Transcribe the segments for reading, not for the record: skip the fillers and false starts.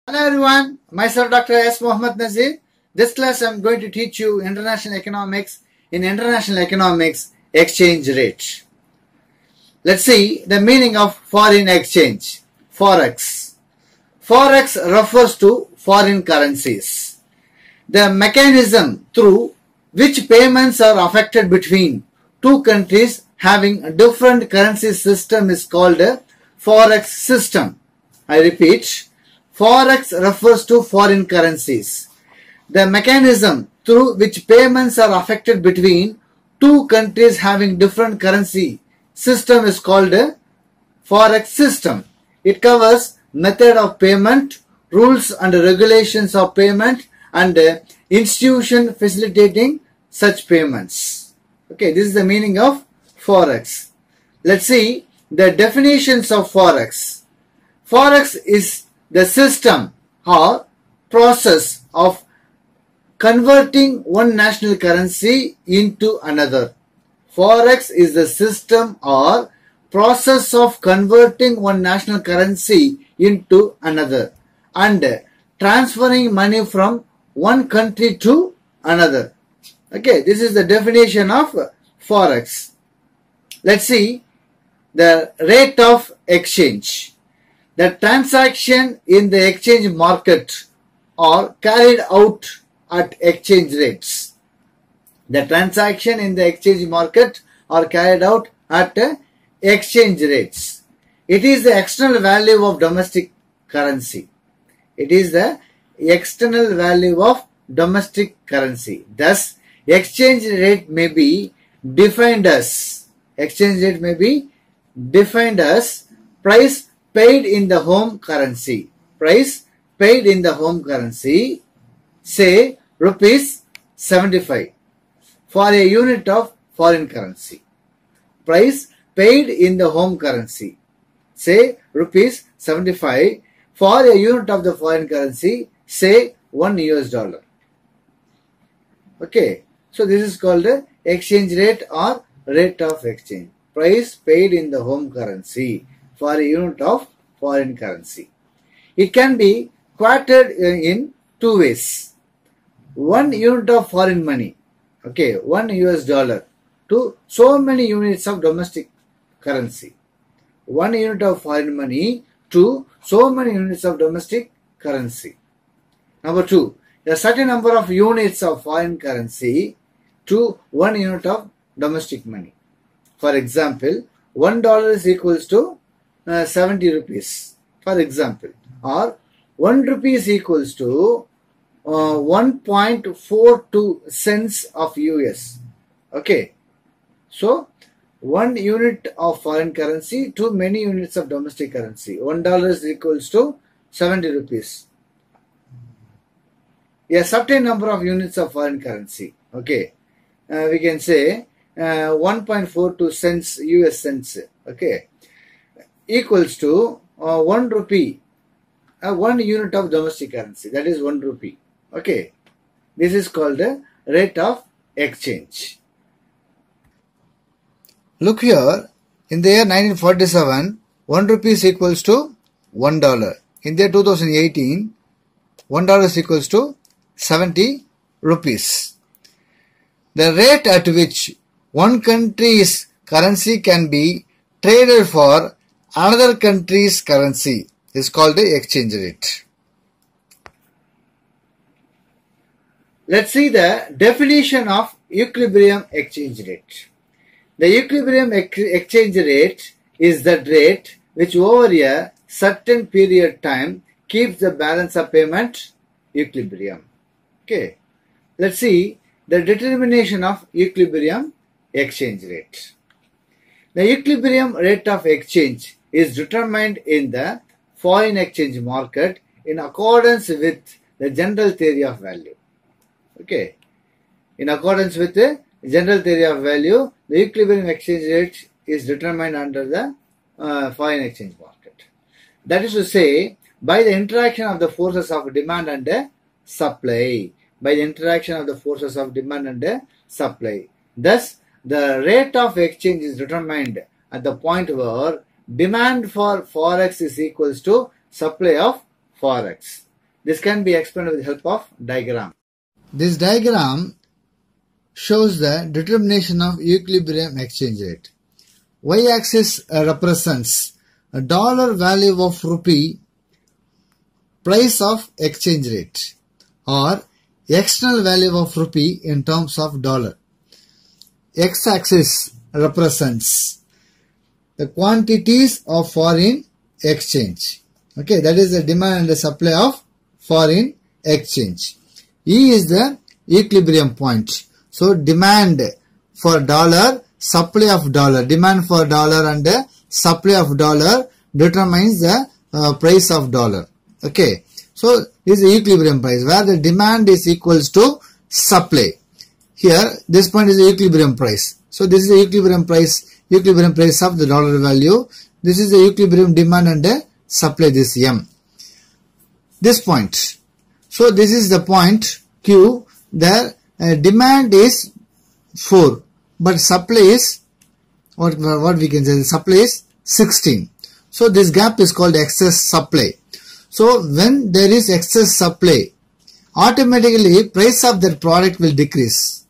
Hello everyone, myself Dr. S. Mohammed Nazir. This class I am going to teach you international economics in international economics exchange rate. Let's see the meaning of foreign exchange. Forex. Forex refers to foreign currencies. The mechanism through which payments are affected between two countries having a different currency system is called a forex system. I repeat, Forex refers to foreign currencies. The mechanism through which payments are affected between two countries having different currency system is called a forex system. It covers method of payment, rules and regulations of payment, and institution facilitating such payments. Okay, this is the meaning of forex. Let's see the definitions of forex. Forex is the system or process of converting one national currency into another. Forex is the system or process of converting one national currency into another and transferring money from one country to another. Okay, this is the definition of forex. Let's see the rate of exchange. The transaction in the exchange market are carried out at exchange rates. The transaction in the exchange market are carried out at exchange rates. It is the external value of domestic currency. It is the external value of domestic currency. Thus, exchange rate may be defined as price paid in the home currency. Price paid in the home currency, say rupees 75 for a unit of foreign currency. Price paid in the home currency, say rupees 75 for a unit of the foreign currency, say $1. Okay, so this is called the exchange rate or rate of exchange. Price paid in the home currency for a unit of foreign currency. It can be quoted in two ways. 1 unit of foreign money, okay, $1 to so many units of domestic currency. 1 unit of foreign money to so many units of domestic currency. Number 2, a certain number of units of foreign currency to 1 unit of domestic money. For example, $1 is equals to 70 rupees, for example, or 1 rupee is equals to 1.42 cents of US. Okay, so 1 unit of foreign currency to many units of domestic currency. $1 is equals to 70 rupees. A certain number of units of foreign currency. Okay, we can say 1.42 cents US cents. Okay, equals to 1 rupee, 1 unit of domestic currency, that is 1 rupee. Okay, this is called the rate of exchange. Look here, in the year 1947, 1 rupee is equals to $1. In the year 2018, $1 is equals to 70 rupees. The rate at which one country's currency can be traded for another country's currency is called the exchange rate. Let's see the definition of equilibrium exchange rate. The equilibrium exchange rate is that rate which over a certain period time keeps the balance of payment equilibrium. Okay, let's see the determination of equilibrium exchange rate. The equilibrium rate of exchange is determined in the foreign exchange market in accordance with the general theory of value. Okay, in accordance with the general theory of value, the equilibrium exchange rate is determined under the foreign exchange market. That is to say, by the interaction of the forces of demand and supply. By the interaction of the forces of demand and supply. Thus, the rate of exchange is determined at the point where demand for forex is equals to supply of forex. This can be explained with the help of diagram. This diagram shows the determination of equilibrium exchange rate. Y-axis represents a dollar value of rupee, price of exchange rate, or external value of rupee in terms of dollar. X-axis represents the quantities of foreign exchange. Okay, that is the demand and the supply of foreign exchange. E is the equilibrium point. So demand for dollar, supply of dollar, demand for dollar and the supply of dollar determines the price of dollar. Okay, so this is the equilibrium price where the demand is equals to supply. Here this point is the equilibrium price. So this is the equilibrium price of the dollar value. This is the equilibrium demand and the supply, this M. This point. So this is the point Q. The demand is 4, but supply is what we can say. Supply is 16. So this gap is called excess supply. So when there is excess supply, automatically price of that product will decrease.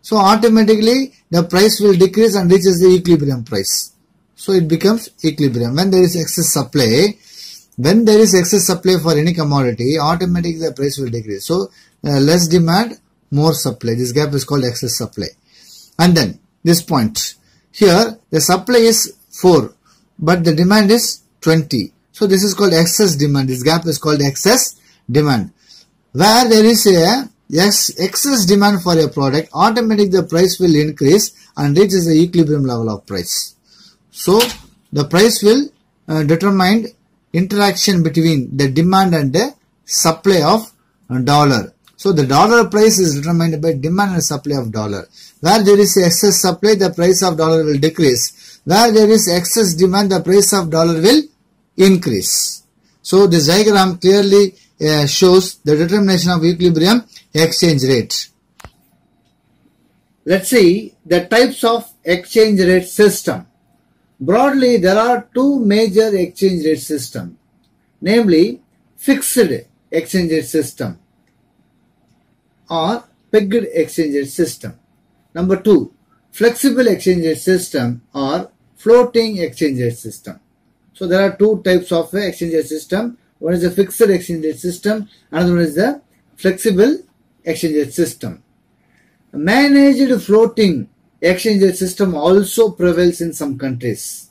So automatically the price will decrease and reaches the equilibrium price. So it becomes equilibrium. When there is excess supply, for any commodity, automatically the price will decrease. So less demand, more supply. This gap is called excess supply. And then this point. Here the supply is 4, but the demand is 20. So this is called excess demand. This gap is called excess demand. Where there is a excess demand for a product, automatically the price will increase and reaches the equilibrium level of price. So the price will determine interaction between the demand and the supply of dollar. So the dollar price is determined by demand and supply of dollar. Where there is excess supply, the price of dollar will decrease. Where there is excess demand, the price of dollar will increase. So this diagram clearly shows the determination of equilibrium exchange rate. Let's see the types of exchange rate system. Broadly, there are two major exchange rate systems, namely fixed exchange rate system or pegged exchange rate system. Number 2, flexible exchange rate system or floating exchange rate system. So there are two types of exchange rate system. One is the fixed exchange rate system, another one is the flexible exchange rate system. Managed floating exchange rate system also prevails in some countries.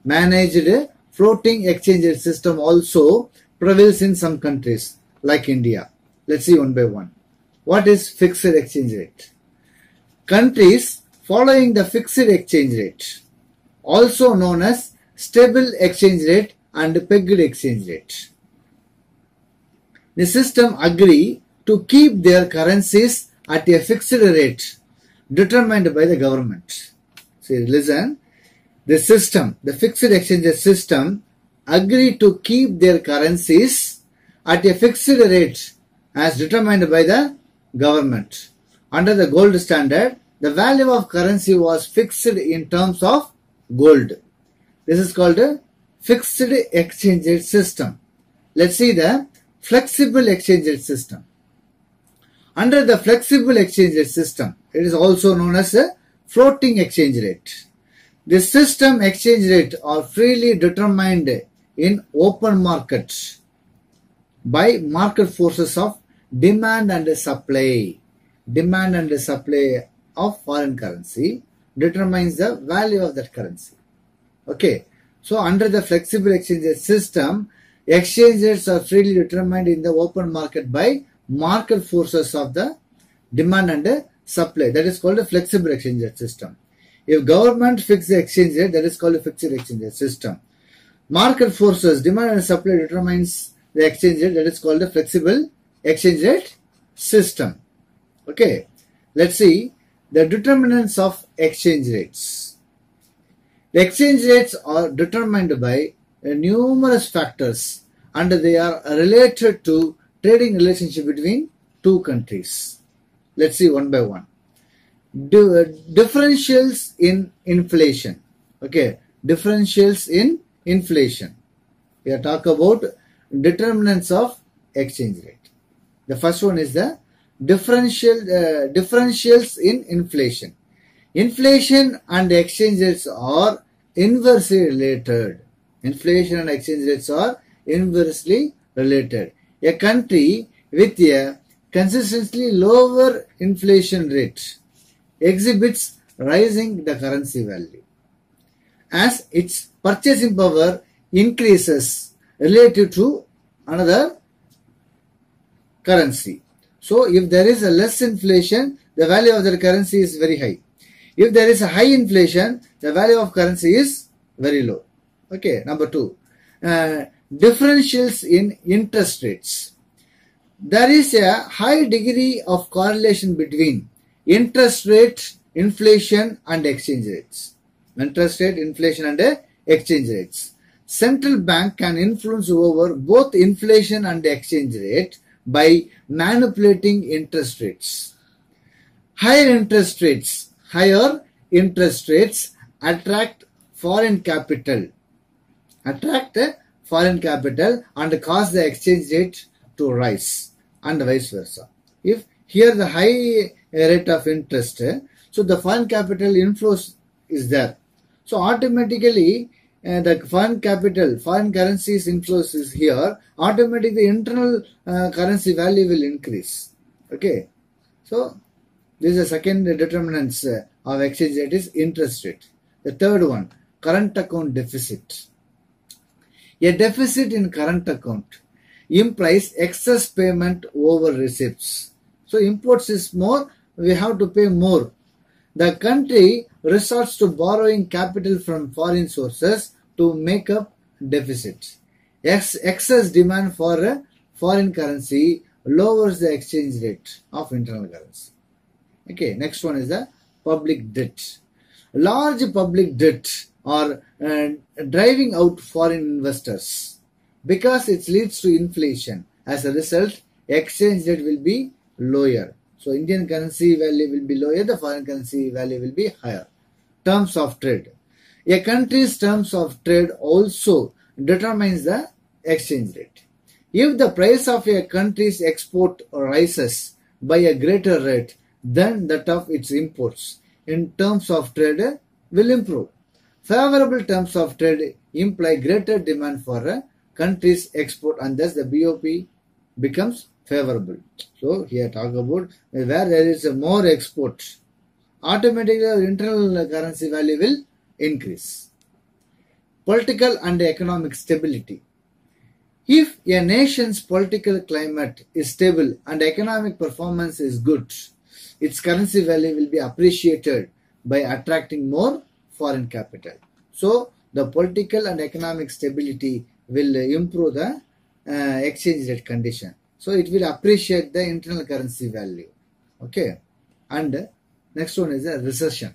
Managed floating exchange rate system also prevails in some countries like India. Let's see one by one. What is fixed exchange rate? Countries following the fixed exchange rate, also known as stable exchange rate and pegged exchange rate. The system agree to keep their currencies at a fixed rate determined by the government. See, listen. The system, the fixed exchange rate system, agree to keep their currencies at a fixed rate as determined by the government. Under the gold standard, the value of currency was fixed in terms of gold. This is called a fixed exchange rate system. Let's see the flexible exchange rate system. Under the flexible exchange rate system, it is also known as a floating exchange rate. This system exchange rate are freely determined in open markets by market forces of demand and supply. Demand and supply of foreign currency determines the value of that currency. Okay. So under the flexible exchange rate system, exchange rates are freely determined in the open market by market forces of the demand and supply. That is called a flexible exchange rate system. If government fix the exchange rate, that is called a fixed exchange rate system. Market forces, demand and supply determines the exchange rate, that is called a flexible exchange rate system. Okay, let's see the determinants of exchange rates. The exchange rates are determined by numerous factors and they are related to trading relationship between two countries. Let's see one by one. Differentials in inflation. Okay, differentials in inflation. We are talking about determinants of exchange rate. The first one is the differentials in inflation. Inflation and exchange rates are inversely related. Inflation and exchange rates are inversely related. A country with a consistently lower inflation rate exhibits rising the currency value as its purchasing power increases relative to another currency. So if there is a less inflation, the value of the currency is very high. If there is a high inflation, the value of currency is very low. Okay, number 2. Differentials in interest rates. There is a high degree of correlation between interest rate, inflation and exchange rates. Interest rate, inflation and exchange rates. Central bank can influence over both inflation and exchange rate by manipulating interest rates. Higher interest rates attract foreign capital and cause the exchange rate to rise and vice versa. If here the high rate of interest, so the foreign capital inflows is there. So automatically the foreign currencies inflows is here, automatically the internal currency value will increase. Okay. So this is the second determinants of exchange rate is interest rate. The third one, current account deficit. A deficit in current account implies excess payment over receipts. So imports is more, we have to pay more. The country resorts to borrowing capital from foreign sources to make up deficit. Excess demand for a foreign currency lowers the exchange rate of internal currency. Okay, next one is the public debt. Large public debt are driving out foreign investors because it leads to inflation. As a result, exchange rate will be lower. So Indian currency value will be lower, the foreign currency value will be higher. Terms of trade. A country's terms of trade also determines the exchange rate. If the price of a country's export rises by a greater rate than that of its imports, in terms of trade will improve. Favorable terms of trade imply greater demand for a country's export and thus the BOP becomes favorable. So here talk about where there is more export, automatically the internal currency value will increase. Political and economic stability. If a nation's political climate is stable and economic performance is good, its currency value will be appreciated by attracting more foreign capital. So the political and economic stability will improve the exchange rate condition. So it will appreciate the internal currency value. Okay. And next one is a recession.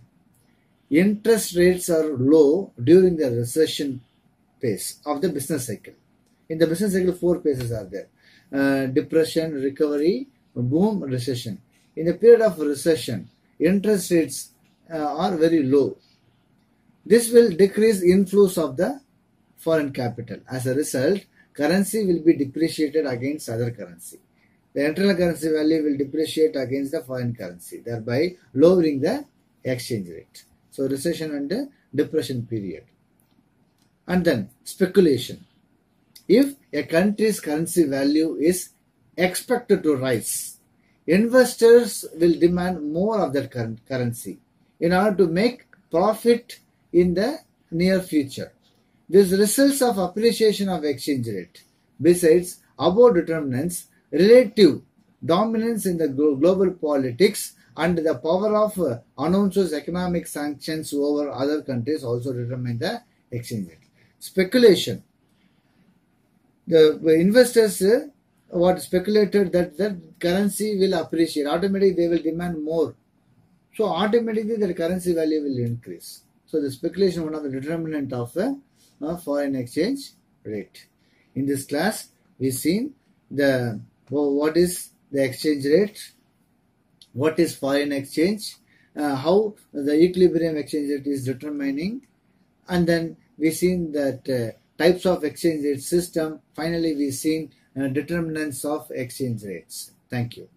Interest rates are low during the recession phase of the business cycle. In the business cycle, 4 phases are there. Depression, recovery, boom, recession. In the period of recession, interest rates are very low. This will decrease inflows of the foreign capital. As a result, currency will be depreciated against other currency. The internal currency value will depreciate against the foreign currency, thereby lowering the exchange rate. So recession and depression period. And then speculation. If a country's currency value is expected to rise, investors will demand more of that currency in order to make profit in the near future. This results of appreciation of exchange rate. Besides, above determinants, relative dominance in the global politics and the power of announces economic sanctions over other countries also determine the exchange rate. Speculation. The investors what speculated that currency will appreciate. Automatically they will demand more. So automatically the currency value will increase. So the speculation is one of the determinant of foreign exchange rate. In this class, we've seen what is the exchange rate, what is foreign exchange, how the equilibrium exchange rate is determining, and then we've seen that types of exchange rate system. Finally, we've seen determinants of exchange rates. Thank you.